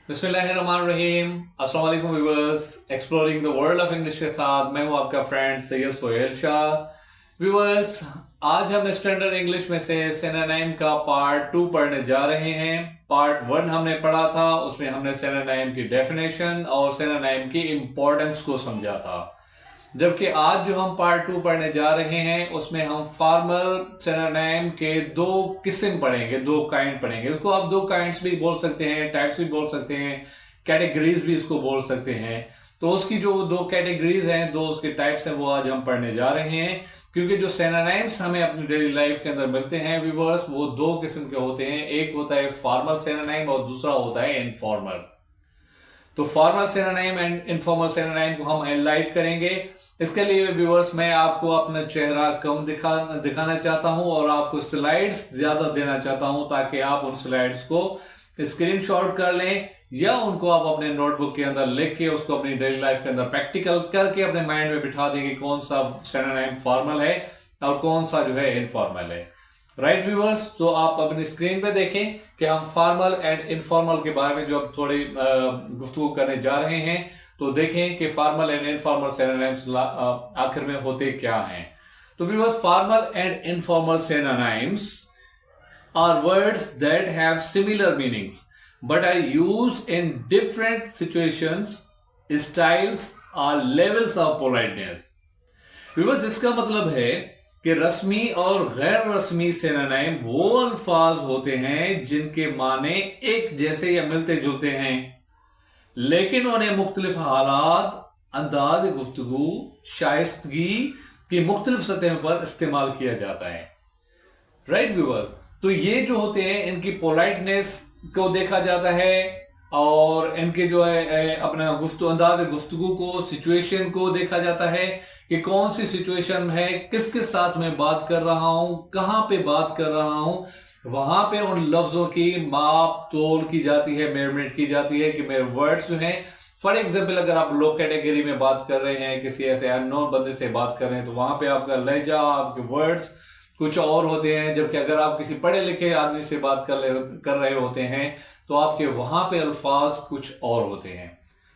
बिस्मिल्लाहिर्रहमानिर्रहीम। अस्सलाम वालेकुम viewers. Exploring the world of English के साथ मैं हूं आपका फ्रेंड सैयद सोहेल शाह। व्यूअर्स, आज हम स्टैंडर्ड इंग्लिश में से सिनोनिम का पार्ट 2 पढ़ने जा रहे हैं। पार्ट 1 हमने पढ़ा था, उसमें हमने सिनोनिम की डेफिनेशन और सिनोनिम की इंपॉर्टेंस को समझा था। जबकि आज जो हम पार्ट 2 पढ़ने जा रहे हैं उसमें हम फॉर्मल सिनोनिम के दो किस्म पढ़ेंगे, दो काइंड पढ़ेंगे। इसको आप दो काइंड्स भी बोल सकते हैं, टाइप्स भी बोल सकते हैं, कैटेगरीज भी इसको बोल सकते हैं। तो उसकी जो दो कैटेगरीज हैं, दो उसके टाइप्स हैं, वो आज हम पढ़ने जा रहे हैं। क्योंकि जो सिनोनिम्स हमें अपनी डेली लाइफ के अंदर मिलते हैं व्यूअर्स, वो दो किस्म के होते हैं। एक होता है फॉर्मल सिनोनिम और दूसरा होता है इनफॉर्मल। तो formal synonym and informal synonym को हम एनालाइज करेंगे। इसके लिए व्यूअर्स मैं आपको अपना चेहरा कम दिखाना चाहता हूं और आपको स्लाइड्स ज्यादा देना चाहता हूं, ताकि आप उन स्लाइड्स को स्क्रीनशॉट कर लें या उनको आप अपने नोटबुक के अंदर लिख के उसको अपनी डेली लाइफ के अंदर प्रैक्टिकल करके अपने माइंड में बिठा देंगे कौन सा सिनोनिम फॉर्मल है और कौन सा जो है इनफॉर्मल है। राइट व्यूअर्स, तो आप अपनी स्क्रीन पे देखें कि हम फॉर्मल एंड इनफॉर्मल के बारे में जो अब थोड़ी गुफ्तगू करने जा रहे हैं, तो देखें कि फॉर्मल एंड इनफॉर्मल सिनोनिम्स आखिर में होते क्या हैं। तो viewers, formal and informal synonyms are words that have similar meanings but are used in different situations, styles or levels of politeness. Viewers, इसका मतलब है कि रस्मी और गैर रस्मी सिनोनिम वो अल्फाज होते हैं जिनके माने एक जैसे या मिलते जुलते हैं, लेकिन उन्हें मुख्तलिफ हालात, अंदाज गुफ्तगू, शाइस्तगी की मुख्तलिफ सतह पर इस्तेमाल किया जाता है। राइट व्यूअर्स, तो ये जो होते हैं इनकी पोलाइटनेस को देखा जाता है और इनके जो है अपना अंदाज गुफ्तगू को, सिचुएशन को देखा जाता है कि कौन सी सिचुएशन है, किसके साथ मैं बात कर रहा हूं, कहां पे बात कर रहा हूं। वहां पे उन लफ्जों की माप तोल की जाती है, मेजरमेंट की जाती है कि मेरे वर्ड्स जो हैं, फॉर एग्जाम्पल अगर आप लो कैटेगरी में बात कर रहे हैं, किसी ऐसे अननोन बंदे से बात कर रहे हैं, तो वहां पे आपका लहजा, आपके वर्ड्स कुछ और होते हैं। जबकि अगर आप किसी पढ़े लिखे आदमी से बात कर रहे होते हैं तो आपके वहां पे अल्फाज कुछ और होते हैं।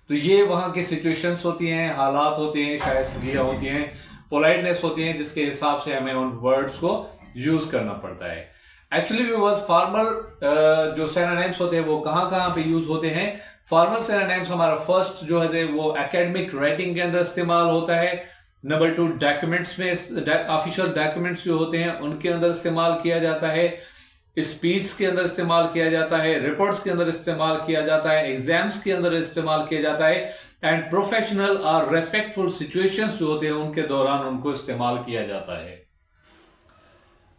तो ये वहां की सिचुएशंस होती हैं, हालात होते हैं, शाइस्तगियां होती हैं, पोलाइटनेस होती हैं, जिसके हिसाब से हमें उन वर्ड्स को यूज करना पड़ता है। एक्चुअली व्यूअर्स, फॉर्मल जो सिनोनिम्स होते हैं वो कहां कहां पे यूज होते हैं। फॉर्मल सिनोनिम्स हमारा फर्स्ट जो है वो एकेडमिक राइटिंग के अंदर इस्तेमाल होता है। नंबर 2, डॉक्यूमेंट्स में, ऑफिशियल डॉक्यूमेंट्स जो होते हैं उनके अंदर इस्तेमाल किया जाता है, स्पीच के अंदर इस्तेमाल किया जाता है, रिपोर्ट्स के अंदर इस्तेमाल किया जाता है, एग्जाम्स के अंदर इस्तेमाल किया जाता है, एंड प्रोफेशनल और रेस्पेक्टफुल सिचुएशंस जो होते हैं उनके दौरान उनको इस्तेमाल किया जाता है।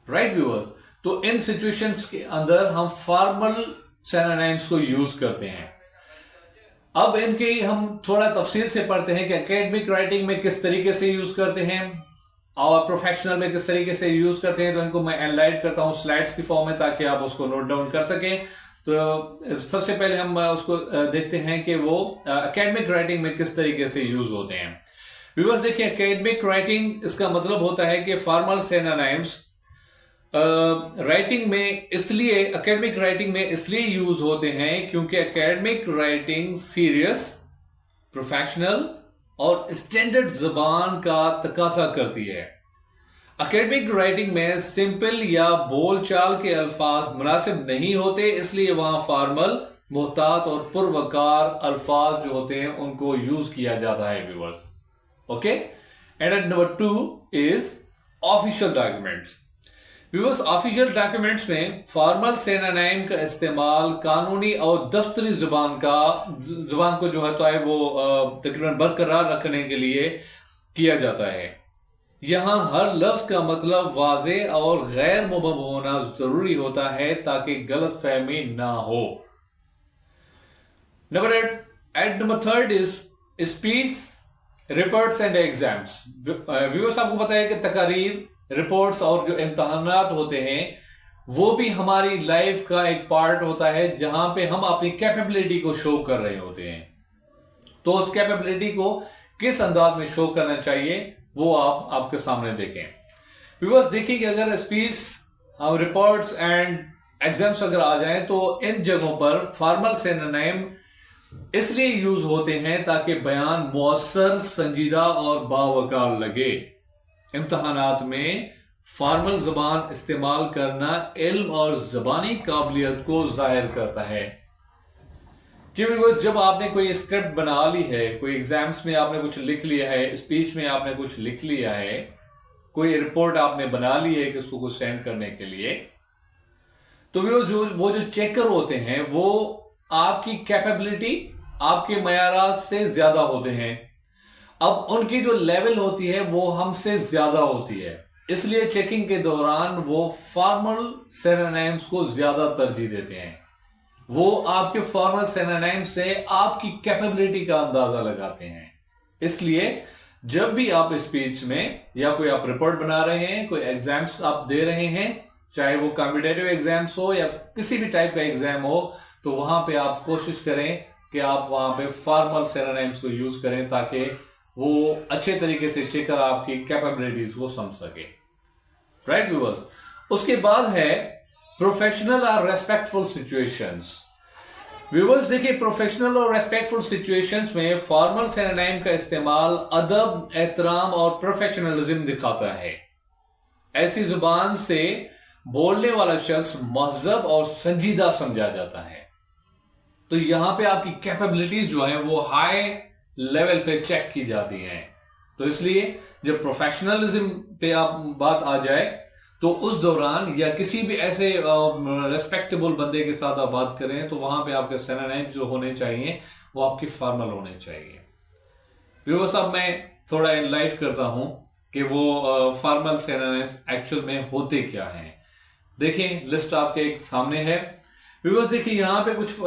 राइट व्यूअर्स, तो इन सिचुएशंस के अंदर हम फॉर्मल सिनोनिम्स को यूज करते हैं। अब इनके हम थोड़ा तफसील से पढ़ते हैं कि एकेडमिक राइटिंग में किस तरीके से यूज करते हैं और प्रोफेशनल में किस तरीके से यूज करते हैं। तो इनको मैं एनालाइज करता हूं स्लाइड्स की फॉर्म में, ताकि आप उसको नोट डाउन कर सकें। तो सबसे पहले हम उसको देखते हैं कि वो एकेडमिक राइटिंग में किस तरीके से यूज होते हैं। व्यूअर्स देखिए, एकेडमिक राइटिंग इसका मतलब होता है कि फॉर्मल सिनोनिम्स राइटिंग में इसलिए, एकेडमिक राइटिंग में इसलिए यूज होते हैं क्योंकि एकेडमिक राइटिंग सीरियस, प्रोफेशनल और स्टैंडर्ड जबान का तकाजा करती है। एकेडमिक राइटिंग में सिंपल या बोलचाल के अल्फाज मुनासिब नहीं होते, इसलिए वहां फॉर्मल, मोहतात और पुरवकार अल्फाज जो होते हैं उनको यूज किया जाता है viewers. Okay, and number 2 is official documents. Viewers, official documents में फॉर्मल सिनोनिम का इस्तेमाल कानूनी और दफ्तरी जुबान को जो है तो है वो तकरीबन बरकरार रखने के लिए किया जाता है। यहां हर लफ्ज का मतलब वाजे और गैर मुबहम होना जरूरी होता है ताकि गलत फहमी ना हो। Number 3 is speech, reports and exams. Viewers, आपको पता है कि तकारीर, रिपोर्ट्स और जो इम्तहानात होते हैं वो भी हमारी लाइफ का एक पार्ट होता है, जहां पे हम अपनी कैपेबिलिटी को शो कर रहे होते हैं। तो उस कैपेबिलिटी को किस अंदाज में शो करना चाहिए वो आपके सामने देखें। व्यूअर्स देखिए कि अगर स्पीच, रिपोर्ट्स एंड एग्जाम्स अगर आ जाएं तो इन जगहों पर फॉर्मल सिनोनिम इसलिए यूज होते हैं ताकि बयान मौसर, संजीदा और बावकार लगे। इम्तहानात में फॉर्मल जबान इस्तेमाल करना इल्म और जबानी काबिलियत को जाहिर करता है। क्योंकि बस जब आपने कोई स्क्रिप्ट बना ली है, कोई एग्जाम्स में आपने कुछ लिख लिया है, स्पीच में आपने कुछ लिख लिया है, कोई रिपोर्ट आपने बना ली है किसको कुछ सेंड करने के लिए, तो वो जो चेकर होते हैं वो आपकी कैपेबिलिटी, आपके मयारात से ज्यादा होते हैं। अब उनकी जो लेवल होती है वो हमसे ज्यादा होती है, इसलिए चेकिंग के दौरान वो फॉर्मल सिनोनिम्स को ज्यादा तरजीह देते हैं। वो आपके फॉर्मल सिनोनिम से आपकी कैपेबिलिटी का अंदाजा लगाते हैं। इसलिए जब भी आप स्पीच में या कोई आप रिपोर्ट बना रहे हैं, कोई एग्जाम्स आप दे रहे हैं, चाहे वो कॉम्पिटेटिव एग्जाम्स हो या किसी भी टाइप का एग्जाम हो, तो वहां पे आप कोशिश करें कि आप वहां पे फॉर्मल सिनोनिम्स को यूज करें ताकि वो अच्छे तरीके से चेकर आपकी कैपेबिलिटीज को समझ सके। राइट व्यूअर्स, उसके बाद है प्रोफेशनल और रेस्पेक्टफुल सिचुएशंस। व्यूअर्स देखिए, प्रोफेशनल और रेस्पेक्टफुल सिचुएशंस में फॉर्मल सिनोनिम का इस्तेमाल अदब, एहतराम और प्रोफेशनलिज्म दिखाता है। ऐसी जुबान से बोलने वाला शख्स महजब और संजीदा समझा जाता है। तो यहां पे आपकी कैपेबिलिटीज जो है वो हाई लेवल पे चेक की जाती हैं। तो इसलिए जब प्रोफेशनलिज्म पे आप बात आ जाए तो उस दौरान या किसी भी ऐसे रेस्पेक्टेबल बंदे के साथ आप बात करें तो वहां पे आपके सिनोनिम जो होने चाहिए वो आपकी फॉर्मल होने चाहिए। व्यूअर्स, अब मैं थोड़ा एनलाइट करता हूं कि वो फॉर्मल सिनोनिम्स एक्चुअल में होते क्या हैं। देखें, लिस्ट आपके एक सामने है। व्यूअर्स देखिए, यहां पे कुछ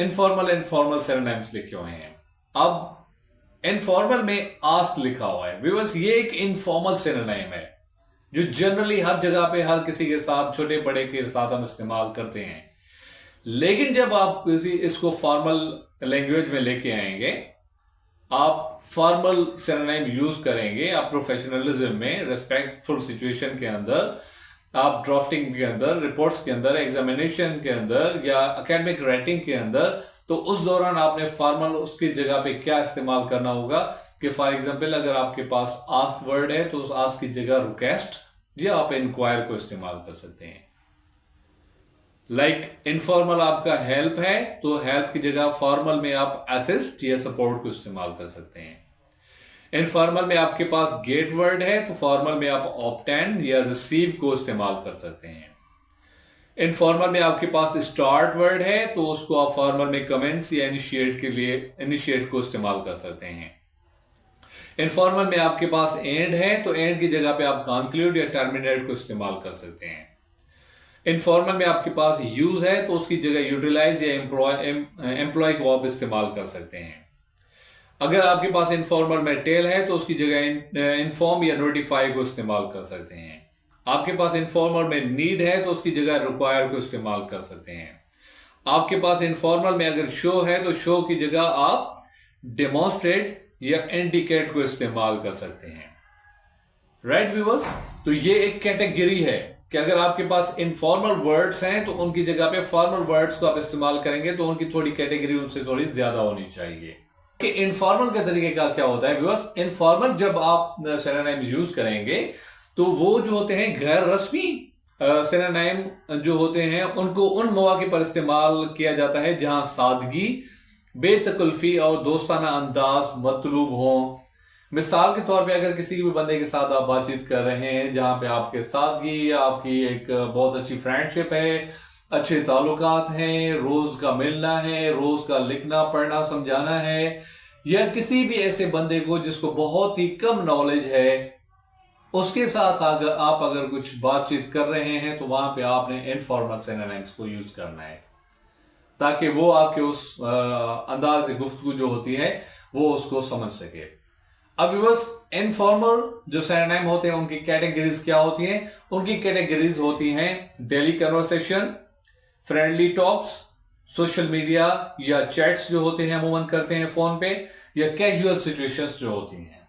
इनफॉर्मल एंड फॉर्मल सिनोनिम्स लिखे हुए हैं। अब इनफॉर्मल में आस्क लिखा हुआ है। व्यूअर्स, ये एक इनफॉर्मल सिनोनिम है जो जनरली हर जगह पे हर किसी के साथ, छोटे बड़े के साथ हम इस्तेमाल करते हैं। लेकिन जब आप किसी इसको फॉर्मल लैंग्वेज में लेके आएंगे, आप फॉर्मल सिनोनिम यूज करेंगे, आप प्रोफेशनलिज्म में, रेस्पेक्टफुल सिचुएशन के अंदर, आप ड्राफ्टिंग के अंदर, रिपोर्ट्स के अंदर, एग्जामिनेशन के अंदर या एकेडमिक राइटिंग के अंदर, तो उस दौरान आपने फॉर्मल उसकी जगह पे क्या इस्तेमाल करना होगा कि फॉर एग्जांपल अगर आपके पास आस्क वर्ड है तो उस आस्क की जगह रिक्वेस्ट या आप इंक्वायर को इस्तेमाल कर सकते हैं। लाइक इनफॉर्मल आपका हेल्प है तो हेल्प की जगह फॉर्मल में आप असिस्ट या सपोर्ट को इस्तेमाल कर सकते हैं। इनफॉर्मल में आपके पास गेट वर्ड है तो फॉर्मल में आप ऑब्टेन या रिसीव को इस्तेमाल कर सकते हैं। इनफॉर्मल में आपके पास स्टार्ट वर्ड है तो उसको आप फॉर्मल में कमेंस या इनिशिएट के लिए इनिशिएट को इस्तेमाल कर सकते हैं। इनफॉर्मल में आपके पास एंड है तो एंड की जगह पे आप कंक्लूड या टर्मिनेट को इस्तेमाल कर सकते हैं। इनफॉर्मल में आपके पास यूज है तो उसकी जगह यूटिलाइज या एम्प्लॉय को आप इस्तेमाल कर सकते हैं। अगर आपके पास इनफॉर्मल में टेल है तो उसकी जगह इन्फॉर्म या नोटिफाई को इस्तेमाल कर सकते हैं। आपके पास इनफॉर्मल में नीड है तो उसकी जगह रिक्वायर को इस्तेमाल कर सकते हैं। आपके पास इनफॉर्मल में अगर शो है तो शो की जगह आप डेमोन्स्ट्रेट या इंडिकेट को इस्तेमाल कर सकते हैं। राइट व्यूअर्स, तो ये एक कैटेगरी है कि अगर आपके पास इनफॉर्मल वर्ड्स हैं तो उनकी जगह पे फॉर्मल वर्ड्स को आप इस्तेमाल करेंगे तो उनकी थोड़ी कैटेगरी उनसे थोड़ी ज्यादा होनी चाहिए। कि इनफॉर्मल के तरीके का क्या होता है व्यूअर्स, इनफॉर्मल जब आप सिनोनिम यूज करेंगे तो वो जो होते हैं गैर रस्मी सिनोनिम जो होते हैं उनको उन मौके पर इस्तेमाल किया जाता है जहां सादगी, बेतकल्फी और दोस्ताना अंदाज मतलूब हो। मिसाल के तौर पे अगर किसी भी बंदे के साथ आप बातचीत कर रहे हैं जहां पे आपके सादगी, आपकी एक बहुत अच्छी फ्रेंडशिप है, अच्छे ताल्लुकात हैं, रोज का मिलना है, रोज का लिखना पढ़ना समझाना है, या किसी भी ऐसे बंदे को जिसको बहुत ही कम नॉलेज है उसके साथ अगर कुछ बातचीत कर रहे हैं तो वहां पे आपने इनफॉर्मल सिनोनिम्स को यूज करना है ताकि वो आपके उस अंदाज गुफ्तगू जो होती है वो उसको समझ सके। अब बस इनफॉर्मल जो सिनोनिम होते हैं उनकी कैटेगरीज क्या होती हैं? उनकी कैटेगरीज होती हैं daily conversation, friendly talks, social media या चैट्स जो होते हैं अमूमन करते हैं फोन पे, या कैजुअल सिचुएशंस जो होती हैं।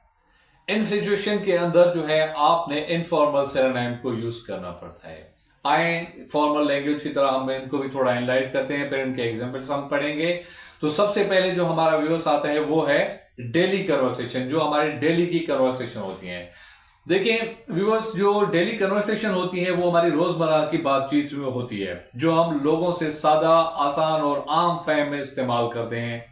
इन सिचुएशन के अंदर जो है आपने इनफॉर्मल सिनोनिम को यूज करना पड़ता है। आए फॉर्मल लैंग्वेज की तरह हम इनको भी थोड़ा एनलाइट करते हैं, फिर इनके एग्जांपल्स हम पढ़ेंगे। तो सबसे पहले जो हमारा व्यूअर्स आता है वो है डेली कन्वर्सेशन, जो हमारी डेली की कन्वर्सेशन होती है। देखिए व्यूअर्स, जो डेली कन्वर्सेशन होती है वो हमारी रोजमर्रा की बातचीत में होती है, जो हम लोगों से सादा, आसान और आम फहम में इस्तेमाल करते हैं।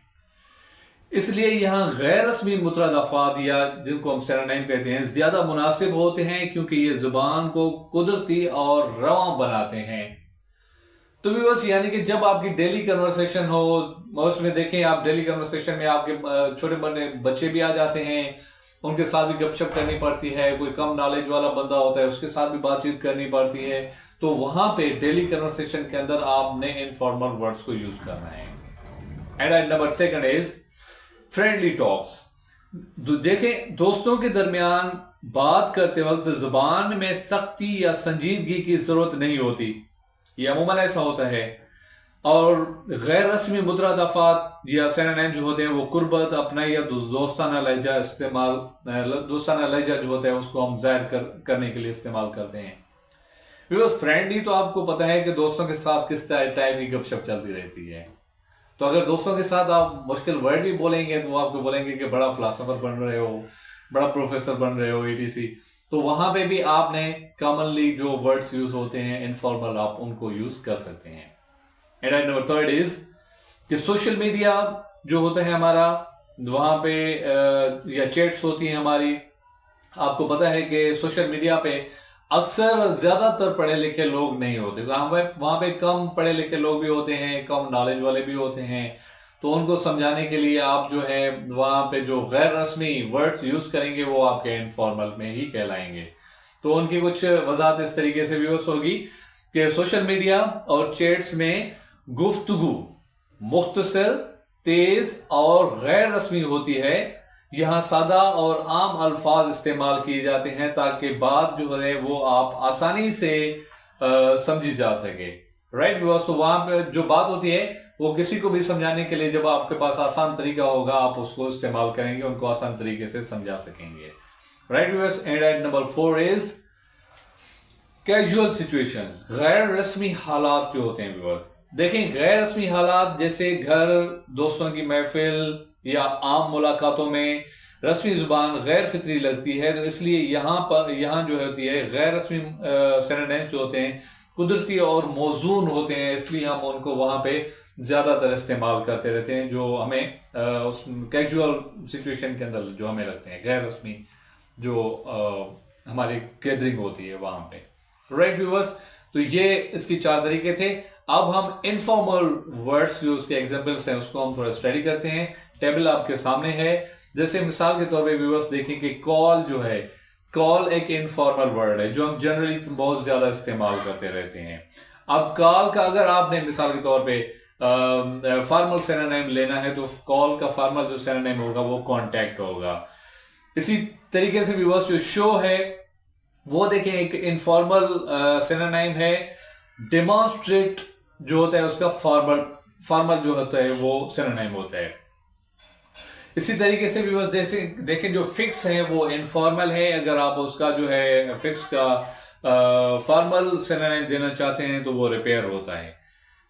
इसलिए यहाँ गैर रस्मी मुतरदफात या जिनको हम सिनोनिम कहते हैं ज्यादा मुनासिब होते हैं, क्योंकि ये जुबान को कुदरती और रवां बनाते हैं। तो व्यूअर्स, यानी कि जब आपकी डेली कन्वर्सेशन हो, उसमें देखें आप डेली कन्वर्सेशन में आपके छोटे बड़े बच्चे भी आ जाते हैं, उनके साथ भी गपशप करनी पड़ती है, कोई कम नॉलेज वाला बंदा होता है उसके साथ भी बातचीत करनी पड़ती है। तो वहां पे डेली कन्वर्सेशन के अंदर आपने इनफॉर्मल वर्ड्स को यूज करना है। And number second is friendly talks. देखें, दोस्तों के दरमियान बात करते वक्त जुबान में सख्ती या संजीदगी की जरूरत नहीं होती, ये अमूमन ऐसा होता है। और गैर रस्मी मुतरदफात या सिनोनिम जो होते हैं वो कुर्बत, अपना या दोस्ताना लहजा इस्तेमाल, दोस्ताना लहजा जो होता है उसको हम जाहिर करने के लिए इस्तेमाल करते हैं। बिकॉज फ्रेंडली तो आपको पता है कि दोस्तों के साथ किस टाइप की गपशप चलती रहती है। तो अगर दोस्तों के साथ आप मुश्किल वर्ड भी बोलेंगे तो वो आपको बोलेंगे कि बड़ा फिलोसोफर बन रहे हो, बड़ा प्रोफेसर बन रहे हो, etc। तो वहां पे भी आपने कॉमनली जो वर्ड्स यूज होते हैं इनफॉर्मल, आप उनको यूज कर सकते हैं। एंड नंबर थर्ड इज कि सोशल मीडिया जो होता है हमारा, वहां पे या चैट्स होती हैं हमारी, आपको पता है कि सोशल मीडिया पे अक्सर ज्यादातर पढ़े लिखे लोग नहीं होते, वहां पे कम पढ़े लिखे लोग भी होते हैं, कम नॉलेज वाले भी होते हैं। तो उनको समझाने के लिए आप जो है वहां पे जो गैर रस्मी वर्ड्स यूज करेंगे वो आपके इनफॉर्मल में ही कहलाएंगे। तो उनकी कुछ वजाहत इस तरीके से व्यूअर्स होगी कि सोशल मीडिया और चैट्स में गुफ्तगू मुख्तसर, तेज और गैर रस्मी होती है। यहाँ सादा और आम अल्फाज इस्तेमाल किए जाते हैं ताकि बात जो है वो आप आसानी से समझी जा सके। राइट व्यूअर्स, तो वहां पे जो बात होती है वो किसी को भी समझाने के लिए जब आपके पास आसान तरीका होगा आप उसको इस्तेमाल करेंगे, उनको आसान तरीके से समझा सकेंगे। Right viewers, and number 4 is casual situations, गैर रस्मी हालात जो होते हैं व्यूअर्स। देखें, गैर रस्मी हालात जैसे घर, दोस्तों की महफिल या आम मुलाकातों में रस्मी जुबान गैर फितरी लगती है, तो इसलिए यहाँ जो होती है गैर रस्मी सिनोनिम्स जो होते हैं कुदरती और मौजून होते हैं, इसलिए हम उनको वहां पे ज्यादातर इस्तेमाल करते रहते हैं, जो हमें उस कैजुअल सिचुएशन के अंदर जो हमें लगते हैं गैर रस्मी जो हमारी गैदरिंग होती है वहां पे। राइट व्यूअर्स, तो ये इसकी 4 तरीके थे। अब हम इनफॉर्मल वर्ड्स जो उसके एग्जांपल्स हैं उसको हम थोड़ा स्टडी करते हैं। टेबल आपके सामने है। जैसे मिसाल के तौर पे व्यूअर्स देखें कि कॉल जो है, कॉल एक इनफॉर्मल वर्ड है जो हम जनरली बहुत ज्यादा इस्तेमाल करते रहते हैं। अब कॉल का अगर आपने मिसाल के तौर पे फॉर्मल सिनोनिम लेना है तो कॉल का फॉर्मल जो सिनोनिम होगा वो कांटेक्ट होगा। इसी तरीके से व्यूअर्स जो शो है वो देखें एक इनफॉर्मल सिनोनिम है। डेमोन्स्ट्रेट जो होता है उसका फॉर्मल जो होता है वो सिनोनिम होता है। इसी तरीके से व्यूअर्स देखें जो फिक्स है वो इनफॉर्मल है, अगर आप उसका जो है फिक्स का फॉर्मल सिनोनिम देना चाहते हैं तो वो रिपेयर होता है।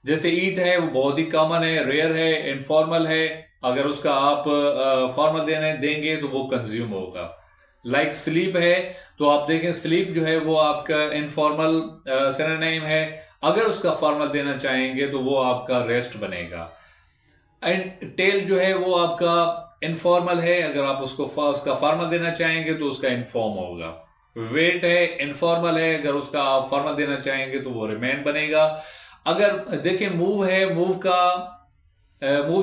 जैसे ईट है वो बहुत ही कॉमन है, रेयर है, इनफॉर्मल है, अगर उसका आप फॉर्मल देंगे तो वो कंज्यूम होगा। लाइक स्लीप है तो आप देखें स्लीप जो है वो आपका इनफॉर्मल सिनोनिम है, अगर उसका फॉर्मल देना चाहेंगे तो वो आपका रेस्ट बनेगा। एंड टेल जो है वो आपका इनफॉर्मल है, अगर आप उसका फॉर्मल देना चाहेंगे तो उसका इनफॉर्म होगा। वेट है इनफॉर्मल है, अगर उसका आप फॉर्मल देना चाहेंगे तो वो रिमेन बनेगा। अगर देखें मूव है, मूव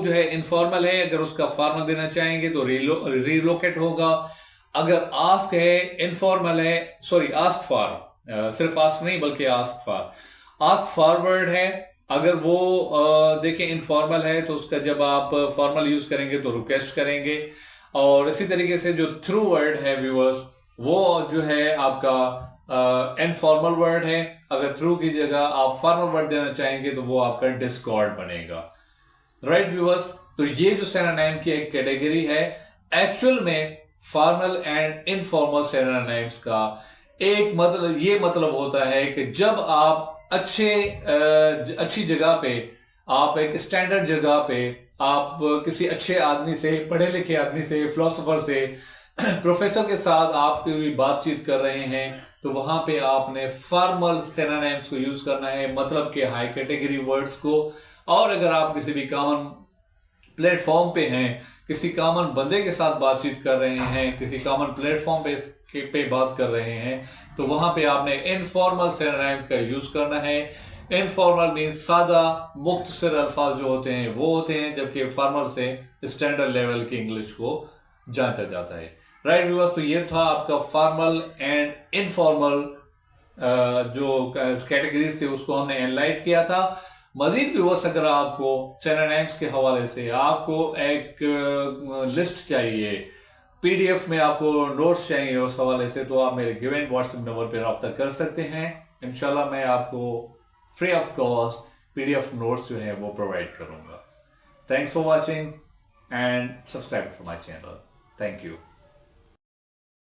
जो है इनफॉर्मल है, अगर उसका फॉर्मल देना चाहेंगे तो रिलोकेट होगा। अगर आस्क है इनफॉर्मल है, सॉरी आस्क फॉर, सिर्फ आस्क नहीं बल्कि आस्क फॉर, आस्क फॉरवर्ड है, अगर वो देखें इनफॉर्मल है तो उसका जब आप फॉर्मल यूज करेंगे तो रिक्वेस्ट करेंगे। और इसी तरीके से जो थ्रू वर्ड है व्यूअर्स वो जो है आपका इनफॉर्मल वर्ड है, अगर थ्रू की जगह आप फॉर्मल वर्ड देना चाहेंगे तो वो आपका डिस्कॉर्ड बनेगा। राइट व्यूअर्स, तो ये जो सिनोनिम की एक कैटेगरी है, एक्चुअल में फॉर्मल एंड इनफॉर्मल सिनोनिम्स का एक मतलब ये मतलब होता है कि जब आप अच्छी जगह पे, आप एक स्टैंडर्ड जगह पे आप किसी अच्छे आदमी से, पढ़े लिखे आदमी से, फिलोसोफर से, प्रोफेसर के साथ आप कोई बातचीत कर रहे हैं तो वहां पे आपने फॉर्मल सिनोनिम्स को यूज करना है, मतलब के हाई कैटेगरी वर्ड्स को। और अगर आप किसी भी कॉमन प्लेटफॉर्म पे हैं, किसी कॉमन बंदे के साथ बातचीत कर रहे हैं, किसी कॉमन प्लेटफॉर्म पे बात कर रहे हैं, तो वहां पे आपने इनफॉर्मल सिनोनिम का यूज करना है। इनफॉर्मल मीन्स सादा मुख्तसर अल्फाज जो होते हैं वो होते हैं, जबकि फॉर्मल से स्टैंडर्ड लेवल की इंग्लिश को जांचा जाता है। राइट व्यूअर्स, तो ये था आपका फॉर्मल एंड इनफॉर्मल जो कैटेगरीज थे उसको हमने एनलाइट किया था। मजीद व्यूअर्स, अगर आपको सिनोनिम्स के हवाले से आपको एक लिस्ट चाहिए, पीडीएफ में आपको नोट्स चाहिए उस हवाले से, तो आप मेरे गिवन व्हाट्सएप नंबर पर रब्ता कर सकते हैं। इंशाल्लाह मैं आपको free of cost PDF notes जो है वो प्रोवाइड करूंगा। Thanks for watching and subscribe to my channel. Thank you.